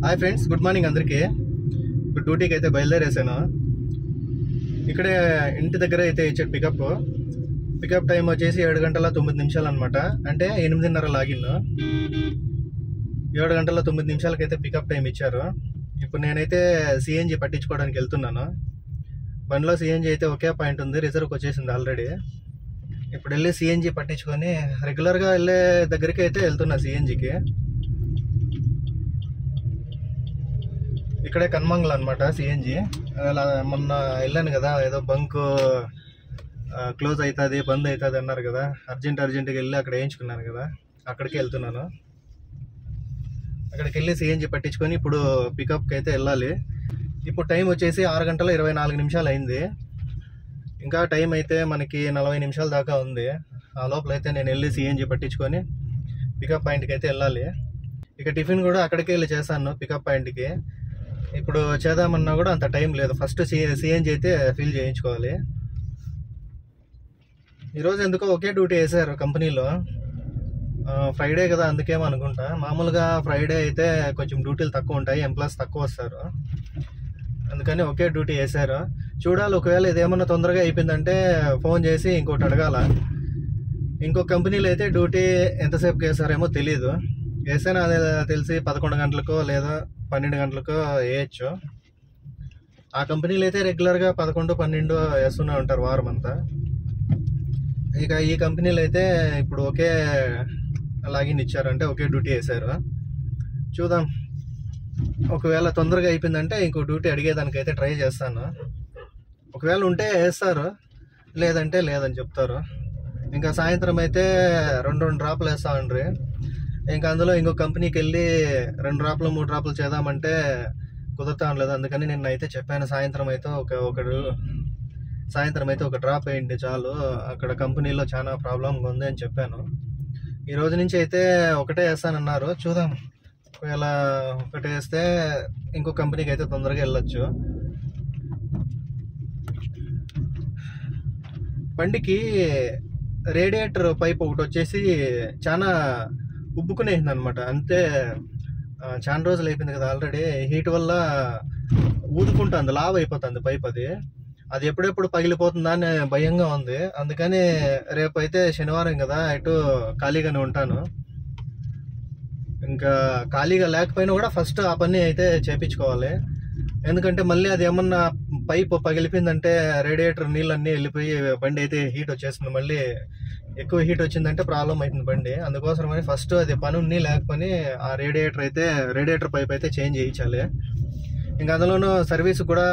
Hi friends, good morning అందరికీ. ఇప్పుడు డ్యూటీకి అయితే బయలుదేరేసాను. ఇక్కడే ఇంటి దగ్గర అయితే ఇచ్చాడు పికప్ టైం వచ్చేసి 7 గంటల 9 నిమిషాలు అనమాట. అంటే 8:30 లాగిన్. 7 గంటల 9 నిమిషాలకైతే పికప్ టైం ఇచ్చారు. ఇప్పుడు నేనైతే సిఎన్జి పట్టించుకోవడానికి వెళ్తున్నాను. బండిలో సిఎన్జి అయితే ఒకే పాయింట్ ఉంది, రిజర్వ్కి వచ్చేసింది ఆల్రెడీ. ఇప్పుడు వెళ్ళి సిఎన్జి పట్టించుకొని రెగ్యులర్గా వెళ్ళే దగ్గరికి అయితే వెళ్తున్నా సిఎన్జికి. ఇక్కడే కన్మంగల్ అనమాట సిఎన్జి. అలా మొన్న వెళ్ళాను కదా, ఏదో బంక్ క్లోజ్ అవుతుంది, బంద్ అవుతుంది అన్నారు కదా, అర్జెంట్గా వెళ్ళి అక్కడ వేయించుకున్నాను కదా, అక్కడికి వెళ్తున్నాను. అక్కడికి వెళ్ళి సిఎన్జి పట్టించుకొని ఇప్పుడు పికప్కి అయితే వెళ్ళాలి. ఇప్పుడు టైం వచ్చేసి 6 గంటల 24 నిమిషాలు అయింది. ఇంకా టైం అయితే మనకి 40 నిమిషాల దాకా ఉంది. ఆ లోపల అయితే నేను వెళ్ళి సిఎన్జి పట్టించుకొని పికప్ పాయింట్కి అయితే వెళ్ళాలి. ఇక టిఫిన్ కూడా అక్కడికే వెళ్ళి చేశాను పికప్ పాయింట్కి. ఇప్పుడు చేద్దామన్నా కూడా అంత టైం లేదు. ఫస్ట్ సిఎన్జి అయితే ఫిల్ చేయించుకోవాలి. ఈరోజు ఎందుకో ఒకే డ్యూటీ వేసారు కంపెనీలో. ఫ్రైడే కదా, అందుకేమో అనుకుంటా. మామూలుగా ఫ్రైడే అయితే కొంచెం డ్యూటీలు తక్కువ ఉంటాయి, ఎంప్లాయీస్ తక్కువ వస్తారు, అందుకని ఒకే డ్యూటీ వేసారు. చూడాలి, ఒకవేళ ఇదేమన్నా తొందరగా అయిపోయిందంటే ఫోన్ చేసి ఇంకోటి అడగాల. ఇంకో కంపెనీలో అయితే డ్యూటీ ఎంతసేపుకి వేసారేమో తెలీదు. వేసాను అదే తెలిసి 11 గంటలకో లేదా 12 గంటలకో వేయచ్చు. ఆ కంపెనీలు అయితే రెగ్యులర్గా 11, 12 వేస్తూనే ఉంటారు వారం అంతా. ఇక ఈ కంపెనీలు అయితే ఇప్పుడు ఒకే లాగిన్ ఇచ్చారంటే ఒకే డ్యూటీ వేసారు. చూద్దాం, ఒకవేళ తొందరగా అయిపోయిందంటే ఇంకో డ్యూటీ అడిగేదానికైతే ట్రై చేస్తాను. ఒకవేళ ఉంటే వేస్తారు, లేదంటే లేదని చెప్తారు. ఇంకా సాయంత్రం అయితే 2 డ్రాపులు వేస్తామండ్రి. ఇంకా అందులో ఇంకో కంపెనీకి వెళ్ళి 2 డ్రాపులు 3 డ్రాపులు చేద్దామంటే కుదురుతా ఉండలేదు. అందుకని నిన్న అయితే చెప్పాను, సాయంత్రం అయితే ఒక డ్రాప్ వేయండి చాలు, అక్కడ కంపెనీలో చాలా ప్రాబ్లంగా ఉంది అని చెప్పాను. ఈ రోజు నుంచి అయితే ఒకటే వేస్తానన్నారు. చూద్దాం, ఒకవేళ ఒకటే వేస్తే ఇంకో కంపెనీకి అయితే తొందరగా వెళ్ళొచ్చు. బండికి రేడియేటర్ పైప్ ఒకటి వచ్చేసి చాలా ఉబ్బుకునేసింది అనమాట. అంతే, చాలా రోజులు అయిపోయింది కదా ఆల్రెడీ. హీట్ వల్ల ఊదుకుంటుంది, లావ్ అయిపోతుంది పైప్. అది ఎప్పుడెప్పుడు పగిలిపోతుందా అని భయంగా ఉంది. అందుకని రేపు అయితే శనివారం కదా, ఎటు ఖాళీగానే ఉంటాను. ఇంకా ఖాళీగా లేకపోయినా కూడా ఫస్ట్ ఆ పని అయితే చేయించుకోవాలి. ఎందుకంటే మళ్ళీ అది ఏమన్నా పైప్ పగిలిపోయిందంటే రేడియేటర్ నీళ్ళన్నీ వెళ్ళిపోయి బండి అయితే హీట్ వచ్చేస్తుంది. మళ్ళీ ఎక్కువ హీట్ వచ్చిందంటే ప్రాబ్లం అవుతుంది బండి. అందుకోసమని ఫస్ట్ అది పని ఉన్ని లేకపోయి ఆ రేడియేటర్ పైప్ అయితే చేంజ్ చేయించాలి. ఇంకా అందులోనూ సర్వీస్ కూడా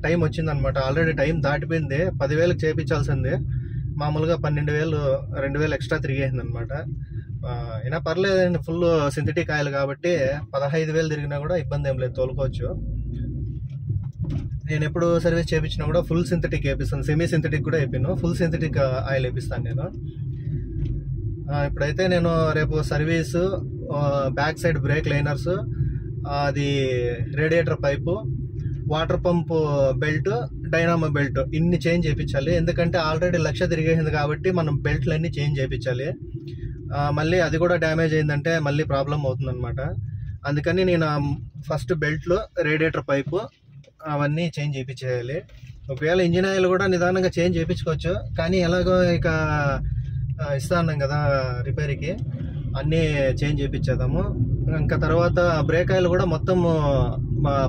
టైం వచ్చిందనమాట. ఆల్రెడీ టైం దాటిపోయింది. 10,000కి చేయించాల్సింది, మామూలుగా 12,000, 2,000 ఎక్స్ట్రా తిరిగేసింది అనమాట. అయినా పర్లేదండి, ఫుల్ సింథటిక్ ఆయిల్ కాబట్టి 15,000 తిరిగినా కూడా ఇబ్బంది ఏం లేదు, తోలుకోవచ్చు. నేను ఎప్పుడు సర్వీస్ చేయించినా కూడా ఫుల్ సింథటిక్ వేపిస్తాను, సెమీ సింథటిక్ కూడా వేపిను, ఫుల్ సింథటిక్ ఆయిల్ వేపిస్తాను నేను. ఇప్పుడైతే నేను రేపు service, back side brake liners, అది radiator pipe, water pump belt, dynamo belt, ఇన్ని చేంజ్ చేయించాలి. ఎందుకంటే ఆల్రెడీ 1,00,000 తిరిగేసింది కాబట్టి మనం బెల్ట్లన్నీ చేంజ్ చేయించాలి. మళ్ళీ అది కూడా డ్యామేజ్ అయిందంటే మళ్ళీ ప్రాబ్లం అవుతుందన్నమాట. అందుకని నేను ఫస్ట్ బెల్ట్లు, రేడియేటర్ పైపు అవన్నీ చేంజ్ చేయించేయాలి. ఒకవేళ ఇంజిన్ ఆయిల్ కూడా నిదానంగా చేంజ్ చేయించుకోవచ్చు, కానీ ఎలాగో ఇక ఇస్తా అన్నాం కదా రిపేర్కి, అన్నీ చేంజ్ చేయించేద్దాము. ఇంకా తర్వాత బ్రేక్ ఆయిల్ కూడా మొత్తం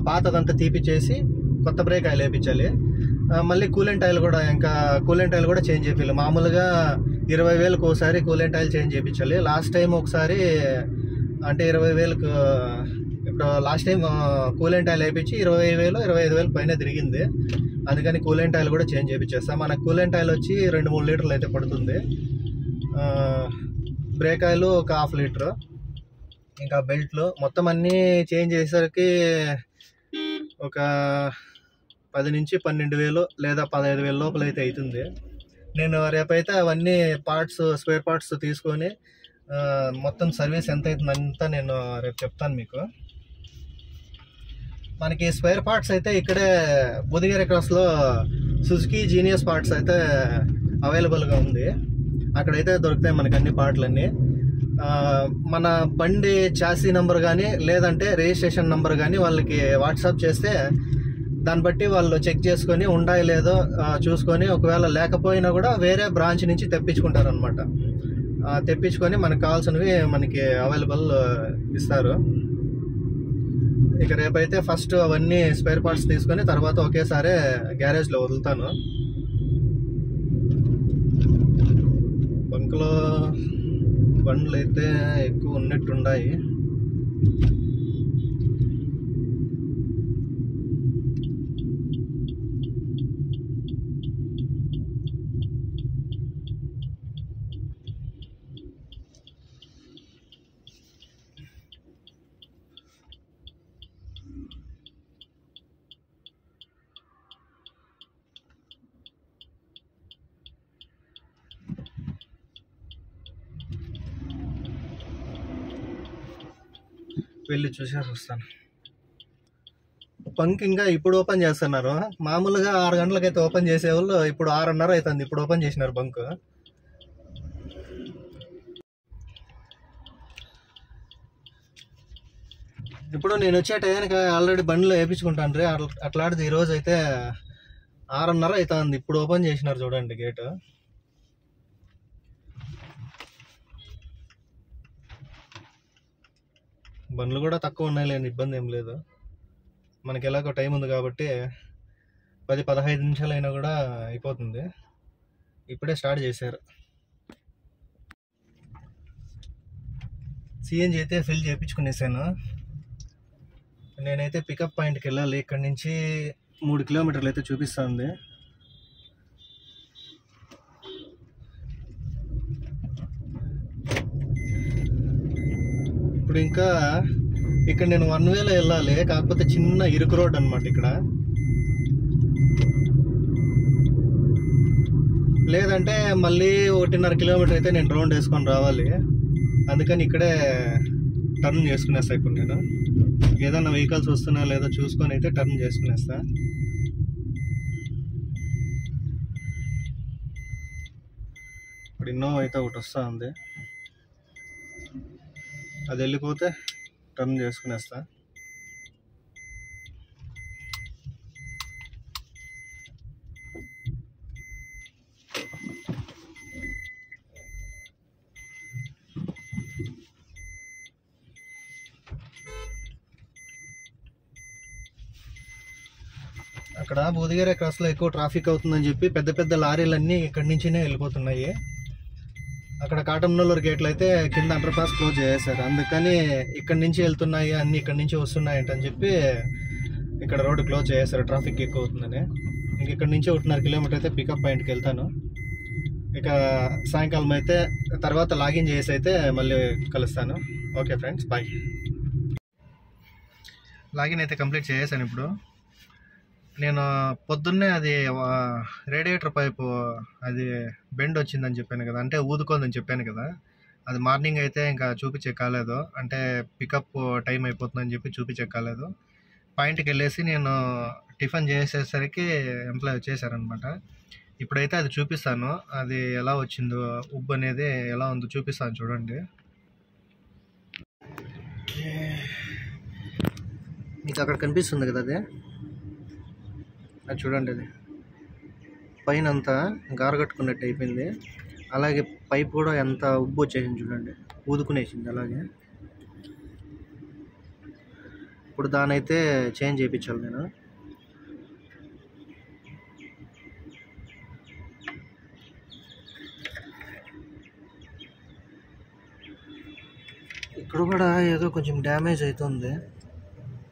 పాతదంతా తీపిచ్చేసి కొత్త బ్రేక్ ఆయిల్ వేయించాలి. మళ్ళీ కూలెంట్ ఆయిల్ కూడా చేంజ్ చేయాలి. మామూలుగా 20,000కి ఒకసారి కూలెంట్ ఆయిల్ చేంజ్ చేయించాలి. లాస్ట్ టైం ఒకసారి అంటే 20,000కు, ఇప్పుడు లాస్ట్ టైం కూలెంట్ ఆయిల్ వేయించి 20,000, 25,000 పైన తిరిగింది. అందుకని కూలెంట్ ఆయిల్ కూడా చేంజ్ చేయించేస్తాం. మనకు కూలెంట్ ఆయిల్ వచ్చి 2-3 లీటర్లు అయితే పడుతుంది. బ్రేక్ ఆయిల్ ఒక 1/2 లీటరు. ఇంకా బెల్ట్లు మొత్తం అన్నీ చేంజ్ చేసేసరికి ఒక 10 నుంచి 12,000 లేదా 15,000 లోపల అయితే అవుతుంది. నేను రేపైతే అవన్నీ స్పేర్ పార్ట్స్ తీసుకొని మొత్తం సర్వీస్ ఎంత అవుతుంది అంతా నేను రేపు చెప్తాను మీకు. మనకి స్పేర్ పార్ట్స్ అయితే ఇక్కడే బుదిగేర క్రాస్లో సుజుకి జీనియస్ పార్ట్స్ అయితే అవైలబుల్గా ఉంది. అక్కడైతే దొరుకుతాయి మనకి అన్ని పార్ట్లన్నీ. మన బండి చాసీ నెంబర్ కానీ లేదంటే రిజిస్ట్రేషన్ నెంబర్ కానీ వాళ్ళకి వాట్సాప్ చేస్తే దాన్ని బట్టి వాళ్ళు చెక్ చేసుకొని ఉండాయి లేదో చూసుకొని ఒకవేళ లేకపోయినా కూడా వేరే బ్రాంచ్ నుంచి తెప్పించుకుంటారు అనమాట. తెప్పించుకొని మనకు కావాల్సినవి మనకి అవైలబుల్ ఇస్తారు. ఇక రేపైతే ఫస్ట్ అవన్నీ స్పేర్ పార్ట్స్ తీసుకొని తర్వాత ఒకేసారి గ్యారేజ్లో వదులుతాను. బంక్లో బండ్లు అయితే ఎక్కువ ఉన్నట్టున్నాయి. వెళ్ళి చూసేసి వస్తాను. బంక్ ఇంకా ఇప్పుడు ఓపెన్ చేస్తున్నారు. మామూలుగా 6 గంటలకైతే ఓపెన్ చేసేవాళ్ళు, ఇప్పుడు 6:30 అవుతుంది. ఇప్పుడు ఓపెన్ చేసినారు బంక్. ఇప్పుడు నేను వచ్చే టైంకి ఆల్రెడీ బండ్లో వేయించుకుంటాను రే. అట్లాంటిది ఈరోజు అయితే 6:30 అవుతుంది. ఇప్పుడు ఓపెన్ చేసినారు చూడండి గేటు. బండ్లు కూడా తక్కువ ఉన్నాయి, లేని ఇబ్బంది ఏం లేదు. మనకి ఎలాగో టైం ఉంది కాబట్టి 10-15 నిమిషాలు అయినా కూడా అయిపోతుంది. ఇప్పుడే స్టార్ట్ చేశారు. సిఎన్జి అయితే ఫిల్ చేయించుకునేసాను. నేనైతే పికప్ పాయింట్కి వెళ్ళాలి. ఇక్కడ నుంచి 3 కిలోమీటర్లు అయితే చూపిస్తుంది. ఇప్పుడు ఇంకా ఇక్కడ నేను 1 వేలో వెళ్ళాలి, కాకపోతే చిన్న ఇరుకు రోడ్ అనమాట. ఇక్కడ లేదంటే మళ్ళీ 1.5 కిలోమీటర్ అయితే నేను రౌండ్ వేసుకొని రావాలి. అందుకని ఇక్కడే టర్న్ చేసుకునేస్తా. ఇప్పుడు నేను ఏదైనా వెహికల్స్ వస్తున్నా లేదో చూసుకొని అయితే టర్న్ చేసుకునేస్తా. ఇప్పుడు ఇన్నోవా అయితే ఒకటి వస్తూ ఉంది, అది వెళ్ళిపోతే టర్న్ చేసుకునేస్తా. అక్కడ బోధిగేర క్రాస్లో ఎక్కువ ట్రాఫిక్ అవుతుందని చెప్పి పెద్ద పెద్ద లారీలన్నీ ఇక్కడి నుంచినే వెళ్ళిపోతున్నాయి. అక్కడ కాటమనల్లూరు గేట్లు అయితే కింద అండర్ పాస్ క్లోజ్ చేశారు. అందుకని ఇక్కడి నుంచి వెళ్తున్నాయి అన్నీ ఇక్కడి నుంచి వస్తున్నాయి అని చెప్పి ఇక్కడ రోడ్డు క్లోజ్ చేశారు, ట్రాఫిక్ ఎక్కువ అవుతుందని. ఇంక ఇక్కడ నుంచి 1.5 కిలోమీటర్ అయితే పికప్ పాయింట్కి వెళ్తాను. ఇక సాయంకాలం అయితే తర్వాత లాగిన్ చేసి అయితే మళ్ళీ కలుస్తాను. Okay friends, bye. లాగిన్ అయితే కంప్లీట్ చేసాను. ఇప్పుడు నేను పొద్దున్నే అది రేడియేటర్ పైపు అది బెండ్ వచ్చిందని చెప్పాను కదా, అంటే ఊదుకోదని చెప్పాను కదా. అది మార్నింగ్ అయితే ఇంకా చూపించే కాలేదు, అంటే పికప్ టైం అయిపోతుందని చెప్పి చూపించే కాలేదు. పాయింట్కి వెళ్ళేసి నేను టిఫిన్ చేసేసరికి ఎంప్లాయ్ వచ్చేసారనమాట. ఇప్పుడైతే అది చూపిస్తాను, అది ఎలా వచ్చిందో ఉబ్బు అనేది ఎలా ఉందో చూపిస్తాను చూడండి. మీకు అక్కడ కనిపిస్తుంది కదా, అది చూడండి. అది పైన అంతా గారగట్టుకున్నట్టు అయిపోయింది. అలాగే పైప్ కూడా ఎంత ఉబ్బు వచ్చేసింది చూడండి, ఊదుకునేసింది. అలాగే ఇప్పుడు దాని అయితే చేంజ్ చేయించాలి నేను. ఇక్కడ కూడా ఏదో కొంచెం డ్యామేజ్ అవుతుంది,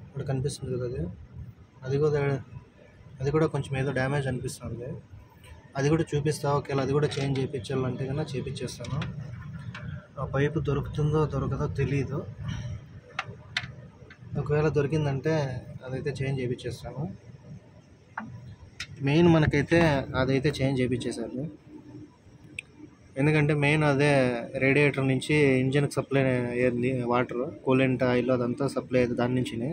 ఇక్కడ కనిపిస్తుంది కదా. అది కూడా కొంచెం ఏదో డ్యామేజ్ అనిపిస్తుంది. అది కూడా చూపిస్తా. ఒకవేళ అది కూడా చేంజ్ చేయించాలంటే కన్నా చేయించేస్తాను. ఆ పైపు దొరుకుతుందో దొరకదో తెలీదు. ఒకవేళ దొరికిందంటే అదైతే చేంజ్ చేయించేస్తాను. మెయిన్ మనకైతే అదైతే చేంజ్ చేయించేశారు. ఎందుకంటే మెయిన్ అదే రేడియేటర్ నుంచి ఇంజన్కి సప్లై అయ్యింది వాటర్, కూలెంట్ ఆయిల్ అదంతా సప్లై అయ్యేది దాని నుంచినే.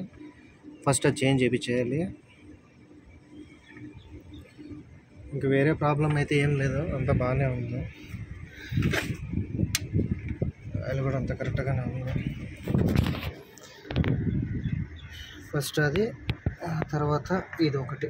ఫస్ట్ అది చేంజ్ చేయించేయాలి. ఇంక వేరే ప్రాబ్లం అయితే ఏం లేదు, అంతా బాగానే ఉంది. ఆయిల్ కూడా అంత కరెక్ట్గానే ఉంది. ఫస్ట్ అది, తర్వాత ఇది ఒకటి.